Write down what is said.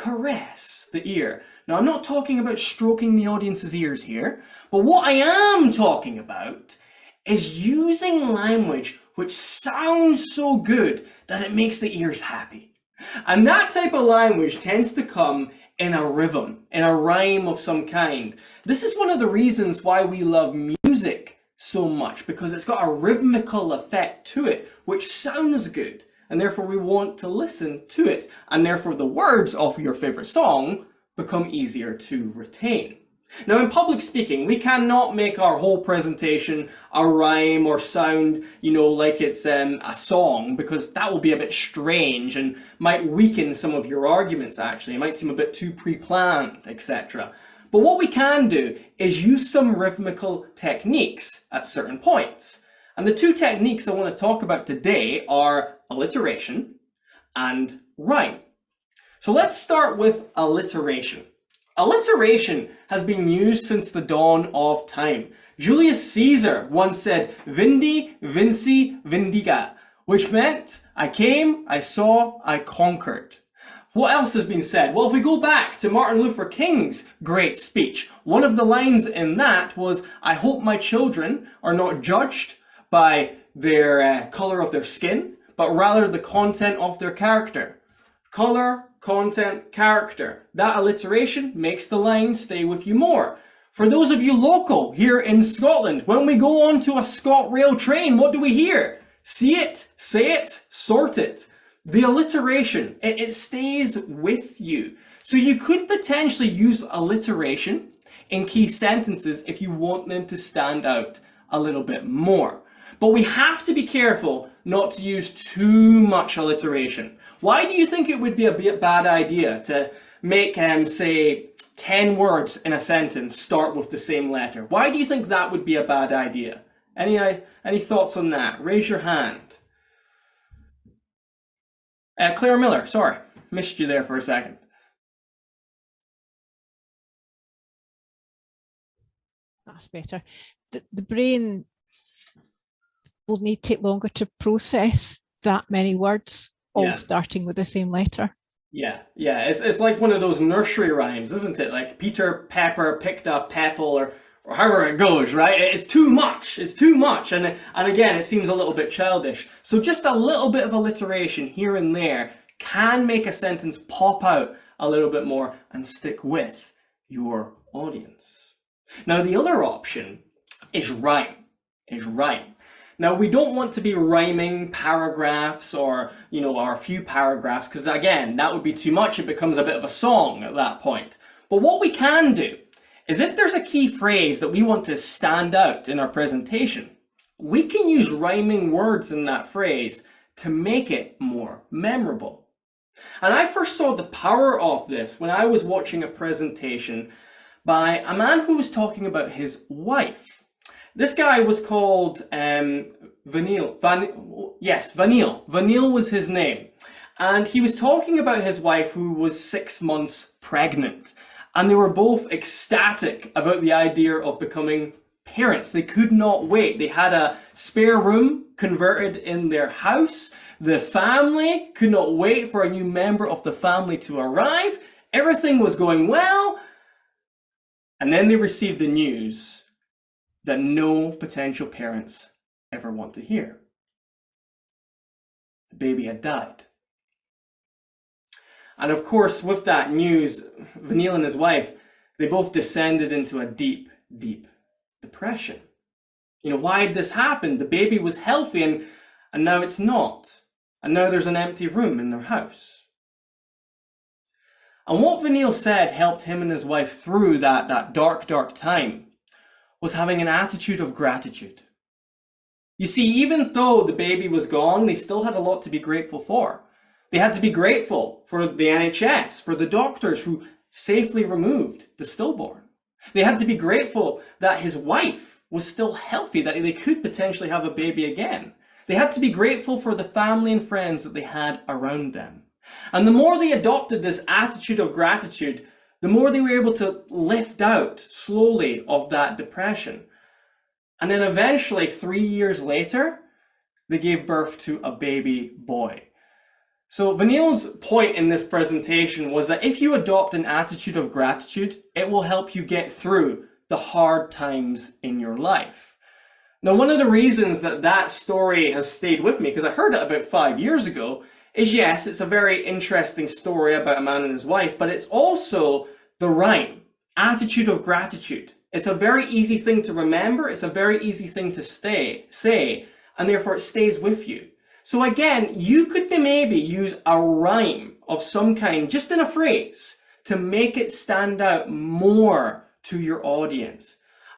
caress the ear. Now, I'm not talking about stroking the audience's ears here, but what I am talking about is using language which sounds so good that it makes the ears happy. And that type of language tends to come in a rhythm, in a rhyme of some kind. This is one of the reasons why we love music so much, because it's got a rhythmical effect to it, which sounds good, and therefore we want to listen to it, and therefore the words of your favorite song become easier to retain. Now, in public speaking, we cannot make our whole presentation a rhyme or sound, like it's a song, because that will be a bit strange and might weaken some of your arguments, actually. It might seem a bit too pre-planned, etc. But what we can do is use some rhythmical techniques at certain points. And the two techniques I want to talk about today are alliteration and rhyme. So let's start with alliteration. Alliteration has been used since the dawn of time. Julius Caesar once said, "Vindi, vinci, vindica," which meant I came, I saw, I conquered. What else has been said? Well, if we go back to Martin Luther King's great speech, one of the lines in that was, "I hope my children are not judged by their color of their skin, but rather the content of their character." Color, content, character. That alliteration makes the line stay with you more. For those of you local here in Scotland, when we go on to a ScotRail train, what do we hear? See it, say it, sort it. The alliteration, it stays with you. So you could potentially use alliteration in key sentences if you want them to stand out a little bit more. But we have to be careful not to use too much alliteration. Why do you think it would be a bad idea to make, say, 10 words in a sentence start with the same letter? Why do you think that would be a bad idea? Any thoughts on that? Raise your hand. Claire Miller, sorry, missed you there for a second. That's better. The brain will need to take longer to process that many words, all starting with the same letter. Yeah. It's like one of those nursery rhymes, isn't it? Like Peter Pepper picked a pebble, or however it goes, right? It's too much. It's too much. And again, it seems a little bit childish. So just a little bit of alliteration here and there can make a sentence pop out a little bit more and stick with your audience. Now, the other option is rhyme. Now, we don't want to be rhyming paragraphs or a few paragraphs, because again, that would be too much. It becomes a bit of a song at that point. But what we can do is, if there's a key phrase that we want to stand out in our presentation, we can use rhyming words in that phrase to make it more memorable. And I first saw the power of this when I was watching a presentation by a man who was talking about his wife. This guy was called Vanille. Vanille was his name. And he was talking about his wife, who was 6 months pregnant. And they were both ecstatic about the idea of becoming parents. They could not wait. They had a spare room converted in their house. The family could not wait for a new member of the family to arrive. Everything was going well. And then they received the news that no potential parents ever want to hear. The baby had died. And of course, with that news, Vanille and his wife, they both descended into a deep, deep depression. Why did this happen? The baby was healthy and now it's not. And now there's an empty room in their house. And what Vanille said helped him and his wife through that dark, dark time was having an attitude of gratitude. You see, even though the baby was gone, they still had a lot to be grateful for. They had to be grateful for the NHS, for the doctors who safely removed the stillborn. They had to be grateful that his wife was still healthy, that they could potentially have a baby again. They had to be grateful for the family and friends that they had around them. And the more they adopted this attitude of gratitude, the more they were able to lift out slowly of that depression. And then eventually, 3 years later, they gave birth to a baby boy. So Vanille's point in this presentation was that if you adopt an attitude of gratitude, it will help you get through the hard times in your life. Now, one of the reasons that that story has stayed with me, because I heard it about 5 years ago, is yes, it's a very interesting story about a man and his wife, but it's also the rhyme, attitude of gratitude. It's a very easy thing to remember, it's a very easy thing to say, and therefore it stays with you. So again, you could maybe use a rhyme of some kind, just in a phrase, to make it stand out more to your audience.